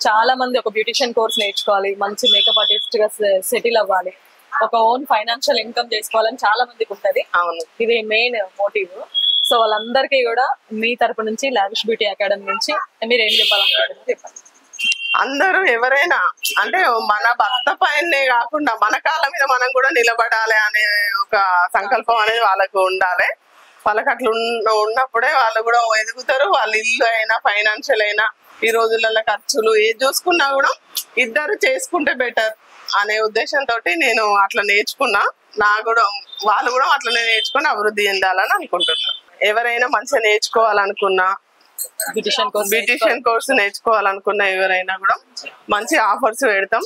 చాలా మంది ఒక బ్యూటిషియన్ కోర్స్ నేర్చుకోవాలి, మంచి మేకప్ ఆర్టిస్ట్ గా సెటిల్ అవ్వాలి, ఒక ఓన్ ఫైనాన్షియల్ ఇన్కమ్ చేసుకోవాలని చాలా మందికి ఉంటది. అవును, ఇది మెయిన్ మోటివ్. సో వాళ్ళందరికీ కూడా మీ తరపు నుంచి లావిష్ బ్యూటీ అకాడమీ నుంచి మీరు ఏం చెప్పాలనుకుంటున్నారు చెప్పండి. అందరూ ఎవరైనా అంటే మన భర్త పైనే కాకుండా మన కాళ్ళ మీద మనం కూడా నిలబడాలి అనే ఒక సంకల్పం అనేది వాళ్ళకు ఉండాలి. వాళ్ళకి అట్లా ఉన్నప్పుడే వాళ్ళు కూడా ఎదుగుతారు. వాళ్ళ ఇల్లు అయినా ఫైనాన్షియల్ అయినా ఈ రోజులలో ఖర్చులు ఏది చూసుకున్నా కూడా ఇద్దరు చేసుకుంటే బెటర్ అనే ఉద్దేశంతో నేను అట్లా నేర్చుకున్నా. కూడా వాళ్ళు కూడా అట్లనే నేర్చుకుని అభివృద్ధి చెందాలని అనుకుంటున్నాను. ఎవరైనా మంచిగా నేర్చుకోవాలనుకున్నా, బ్యూటిషియన్ కోర్స్ నేర్చుకోవాలనుకున్న ఎవరైనా కూడా మంచి ఆఫర్స్ పెడతాం.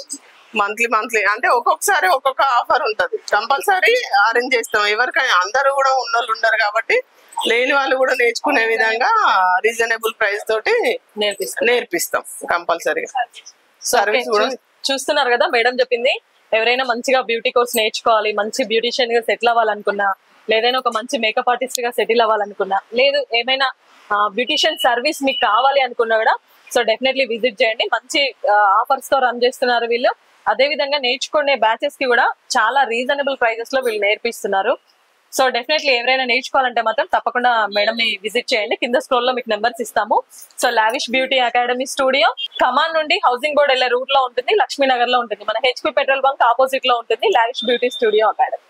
మంత్లీ అంటే ఒక్కొక్కసారి ఒక్కొక్క ఆఫర్ ఉంటది, కంపల్సరీ అరేంజ్ చేస్తాం. ఎవరికైనా అందరూ కూడా ఉన్నోళ్ళు ఉండరు కాబట్టి లేని వాళ్ళు కూడా నేర్చుకునే విధంగా రీజనబుల్ ప్రైస్ తోటి నేర్పిస్తాం కంపల్సరీగా. సర్వీస్ కూడా చూస్తున్నారు కదా మేడం చెప్పింది. ఎవరైనా మంచిగా బ్యూటీ కోర్స్ నేర్చుకోవాలి, మంచి బ్యూటిషియన్ గా సెటిల్ అవ్వాలనుకున్నా, లేదైనా ఒక మంచి మేకప్ ఆర్టిస్ట్ గా సెటిల్ అవ్వాలనుకున్నా, లేదు ఏమైనా బ్యూటిషియన్ సర్వీస్ మీకు కావాలి అనుకున్నా కూడా సో డెఫినెట్లీ విజిట్ చేయండి. మంచి ఆఫర్స్ తో రన్ చేస్తున్నారు వీళ్ళు. అదే విధంగా నేర్చుకునే బ్యాచెస్ కి కూడా చాలా రీజనబుల్ ప్రైజెస్ లో వీళ్ళు నేర్పిస్తున్నారు. సో డెఫినెట్లీ ఎవరైనా నేర్చుకోవాలంటే మాత్రం తప్పకుండా మేడం ని విజిట్ చేయండి. కింద స్క్రోల్ లో మీకు నెంబర్స్ ఇస్తాము. So lavish beauty academy studio Kaman నుండి హౌసింగ్ బోర్డ్ వెళ్ళే రూట్ లో ఉంటుంది, లక్ష్మీనగర్ లో ఉంటుంది. మన హెచ్పి పెట్రోల్ బంక్ ఆపోజిట్ లో ఉంటుంది లావిష్ బ్యూటీ స్టూడియో అకాడమీ.